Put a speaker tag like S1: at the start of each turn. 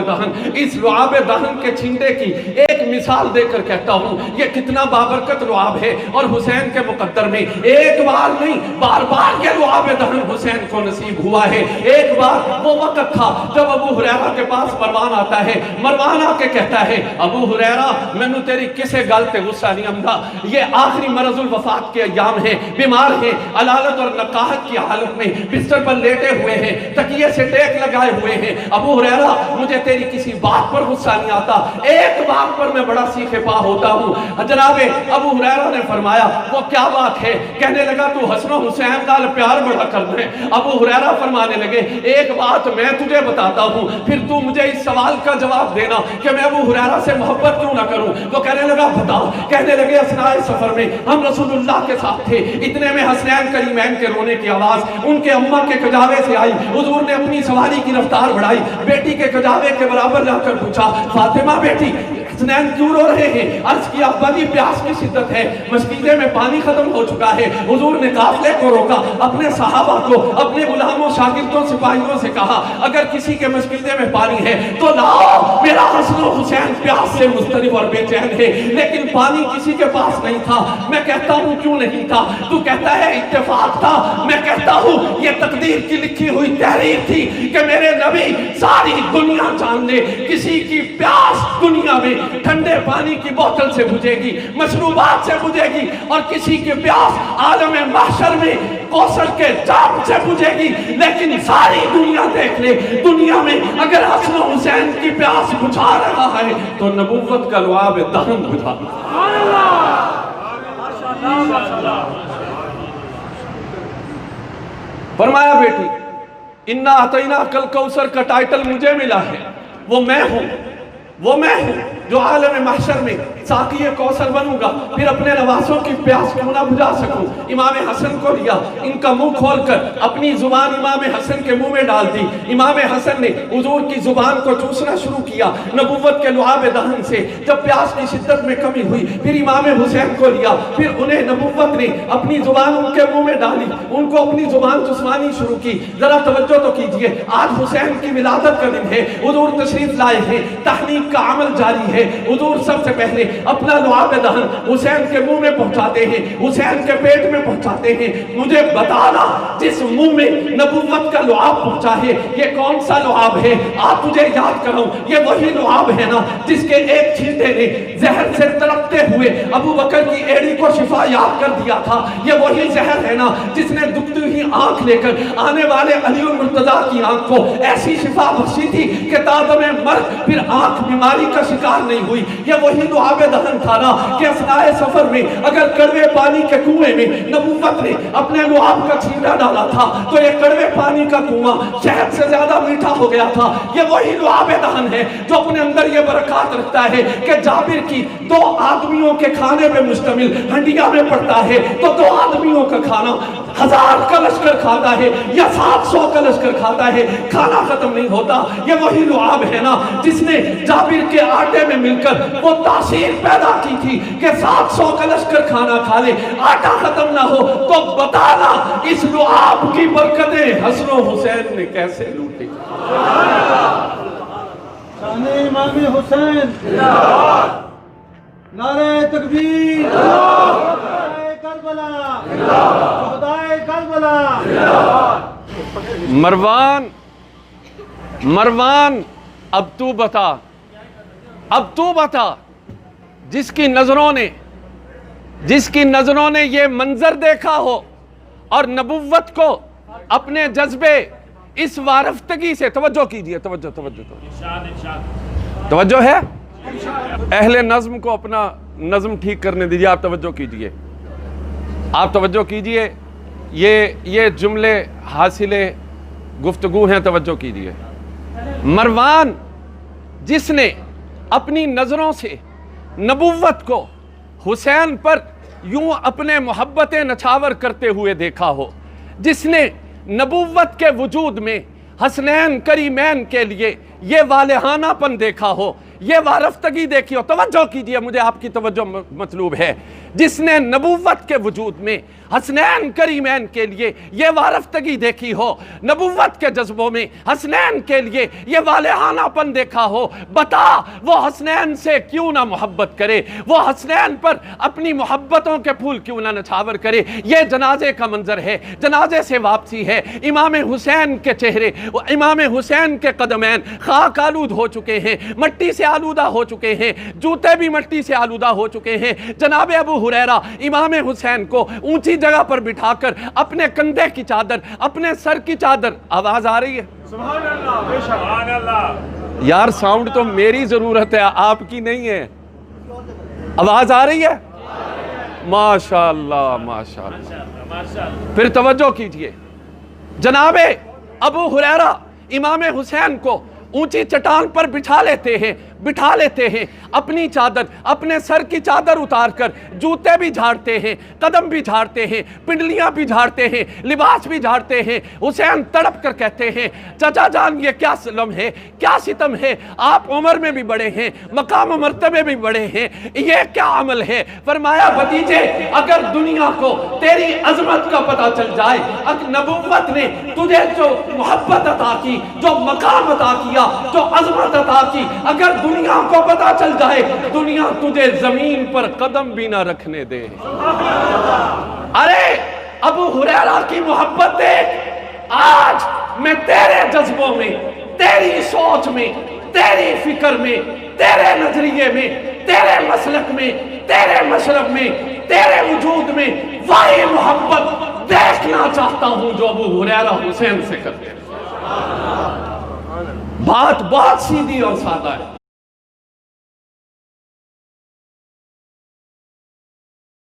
S1: دہن، اس لعاب دہن کے چھینٹے کی ایک مثال دے کر کہتا ہوں یہ کتنا بابرکت لعاب ہے، اور حسین کے مقدر میں ایک بار نہیں بار بار یہ لعاب دہن حسین کو نصیب ہوا ہے۔ ایک بار وہ وقت تھا جب ابو ہریرہ کے پاس مروان آتا ہے، مروان آ کے کہتا ہے ابو ہریرہ مینوں تیری کسے گل تے غصہ نہیں آندا، یہ آخری مرض الوفات کے ایام ہیں، بیمار ہیں، علالت اور نقاہت کی حالت میں بستر پر لیٹے ہوئے ہیں، تکیے سے ٹیک لگائے ہوئے ہیں۔ ابو ہریرہ مجھے تیری کسی بات پر غصہ نہیں آتا، ایک بات پر میں بڑا سیکھے پا ہوتا ہوں۔ جناب ابو ہریرہ نے فرمایا وہ کیا بات ہے؟ کہنے لگا تو حسن و حسین نال پیار بڑا کر دے۔ ابو ہریرہ فرمانے لگے ایک بات میں تجھے بتاتا ہوں، پھر تو مجھے اس سوال کا جواب دینا کہ میں ابو ہریرہ سے محبت کیوں نہ کروں۔ وہ کہنے لگا بتا۔ کہنے لگے اثناء سفر میں ہم رسول اللہ کے ساتھ تھے، اتنے میں حسنین کریمین کے رونے کی آواز ان کے اماں کے کجاوے سے آئی۔ حضور نے اپنی سواری کی رفتار بڑھائی، بیٹی کے کجاوے کے برابر جا کر پوچھا فاطمہ بیٹی حسنین کیوں رو رہے ہیں؟ عرض کیا بڑی پیاس کی شدت ہے، مسجدے میں پانی ختم ہو چکا ہے۔ حضور نے قافلے کو روکا، اپنے صحابہ کو، اپنے غلاموں شاگردوں سپاہیوں سے کہا اگر کسی کے مسجدے میں پانی ہے تو لاؤ، میرا حسن و حسین پیاس سے مضطرب اور بے چین ہے۔ لیکن پانی کسی کے پاس نہیں تھا۔ میں کہتا ہوں کیوں نہیں تھا؟ تو کہتا ہے اتفاق تھا، میں کہتا ہوں یہ تقدیر کی لکھی ہوئی تحریر تھی کہ میرے نبی ساری دنیا جان لے کسی کی پیاس دنیا میں ٹھنڈے پانی کی بوتل سے بجھے گی، مشروبات سے بجھے گی، اور کسی کی پیاس عالم محشر میں کوثر کے جام سے بجھے گی۔ لیکن ساری دنیا دیکھ لے، دنیا میں اگر حسن و حسین کی پیاس بجھا رہا ہے تو نبوت کا لعاب دہن بجھا۔ فرمایا بیٹی انا اعطیناک الکوثر کا ٹائٹل مجھے ملا ہے، وہ میں ہوں جو عالم محشر میں ساقی کوثر بنوں گا، پھر اپنے نواسوں کی پیاس کیوں نہ بجھا سکوں۔ امام حسن کو لیا، ان کا منہ کھول کر اپنی زبان امام حسن کے منہ میں ڈال دی۔ امام حسن نے حضور کی زبان کو چوسنا شروع کیا نبوت کے لعاب دہن سے۔ جب پیاس کی شدت میں کمی ہوئی پھر امام حسین کو لیا، پھر انہیں نبوت نے اپنی زبان ان کے منہ میں ڈالی، ان کو اپنی زبان چسوانی شروع کی۔ ذرا توجہ تو کیجئے، آج حسین کی ولادت کا دن ہے، حضور تشریف لائے ہیں، تحنیک کا عمل جاری ہے۔ حضور سب سے پہلے اپنا لعاب دہن حسین کے منہ میں پہنچاتے ہیں، حسین کے پیٹ میں پہنچاتے ہیں۔ مجھے بتانا جس منہ میں نبوت کا لعاب پہنچا ہے یہ کون سا لعاب ہے؟ آپ تجھے یاد کراؤں، یہ وہی لعاب ہے نا جس کے ایک چھینٹے نے زہر سے تڑپتے ہوئے ابو بکر کی ایڑی کو شفا یاب کر دیا تھا۔ یہ وہی زہر ہے نا جس نے دکھتی ہوئی آنکھ لے کر آنے والے علی المرتضیٰ کی آنکھ کو ایسی شفا بخشی تھی کہ تادم مرگ پھر آنکھ بیماری کا شکار نہیں ہوئی۔ یہ وہی لعاب دہن تھا نا کہ اثناء سفر میں اگر کڑوے پانی کے کنویں میں نبوت نے اپنے لعاب کا چھینٹا ڈالا تھا تو یہ کڑوے پانی کا کنواں شہد سے زیادہ میٹھا ہو گیا تھا۔ یہ وہی لعاب دہن ہے جو اپنے اندر یہ برکات رکھتا ہے کہ جابر کی 2 آدمیوں کے کھانے پہ مشتمل ہنڈیا میں پڑتا ہے تو 2 آدمیوں کا کھانا 1000 کا لشکر کھاتا ہے یا 700 کا لشکر کھاتا ہے، کھانا ختم نہیں ہوتا۔ یہ وہی لعاب ہے نا جس نے جابر کے آٹے میں مل کر وہ تاثیر پیدا کی تھی کہ 700 کا لشکر کھانا کھا لے آٹا ختم نہ ہو۔ تو بتانا اس لعاب کی برکتیں حسن و حسین نے کیسے لوٹی۔
S2: شان امام حسین، نعرہ تکبیر، شہدائے کربلا، شہدائے کربلا۔
S1: مروان اب تو بتا جس کی نظروں نے یہ منظر دیکھا ہو اور نبوت کو اپنے جذبے اس وارفتگی سے توجہ کیجئے، توجہ ہے اہل نظم کو اپنا نظم ٹھیک کرنے دیجئے، آپ توجہ کیجئے، یہ جملے حاصل گفتگو ہیں، توجہ کیجئے۔ مروان جس نے اپنی نظروں سے نبوت کو حسین پر یوں اپنے محبتیں نچھاور کرتے ہوئے دیکھا ہو، جس نے نبوت کے وجود میں حسنین کریمین کے لیے یہ والہانہ پن دیکھا ہو، یہ وارفتگی دیکھی ہو، توجہ کیجئے، مجھے آپ کی توجہ مطلوب ہے۔ جس نے نبوت کے وجود میں حسنین کریمین کے لیے یہ وارفتگی دیکھی ہو، نبوت کے جذبوں میں حسنین کے لیے یہ والہانہ پن دیکھا ہو، بتا وہ حسنین سے کیوں نہ محبت کرے، وہ حسنین پر اپنی محبتوں کے پھول کیوں نہ نچھاور کرے۔ یہ جنازے کا منظر ہے، جنازے سے واپسی ہے۔ امام حسین کے چہرے، امام حسین کے قدمین خاک آلود ہو چکے ہیں، مٹی سے آلودہ ہو چکے ہیں، جوتے بھی مٹی سے آلودہ ہو چکے ہیں۔ جناب ابو ہریرہ امام حسین کو اونچی جگہ پر بٹھا کر اپنے کندھے کی چادر، اپنے سر کی چادر، آواز آ رہی ہے؟
S2: سبحان اللہ، بے شک، سبحان اللہ۔
S1: یار ساؤنڈ تو میری ضرورت ہے، آپ کی نہیں ہے۔ آواز آ رہی ہے؟ ماشاءاللہ ماشاءاللہ۔ پھر توجہ کیجئے، جناب ابو ہریرہ امام حسین کو اونچی چٹان پر بٹھا لیتے ہیں، اپنی چادر، اپنے سر کی چادر اتار کر جوتے بھی جھاڑتے ہیں، قدم بھی جھاڑتے ہیں، پنڈلیاں بھی جھاڑتے ہیں، لباس بھی جھاڑتے ہیں۔ حسین تڑپ کر کہتے ہیں، چچا جان یہ کیا ظلم ہے، کیا ستم ہے، آپ عمر میں بھی بڑے ہیں، مقام و مرتبے بھی بڑے ہیں، یہ کیا عمل ہے؟ فرمایا بھتیجے اگر دنیا کو تیری عظمت کا پتہ چل جائے، اگر نبوت نے تجھے جو محبت عطا کی، جو مقام عطا کیا، جو عظمت عطا کی، اگر دنیا کو پتہ چل جائے، دنیا تجھے زمین پر قدم بھی نہ رکھنے دے۔ ارے ابو ہریرہ کی محبت دیکھ، آج میں تیرے جذبوں میں، تیری سوچ میں، تیری فکر میں، تیرے نظریے میں، تیرے مسلک میں، تیرے مشرب میں، تیرے وجود میں وہی محبت دیکھنا چاہتا ہوں جو ابو ہریرہ حسین سے کرتے ہیں۔ بات بہت سیدھی اور سادہ ہے۔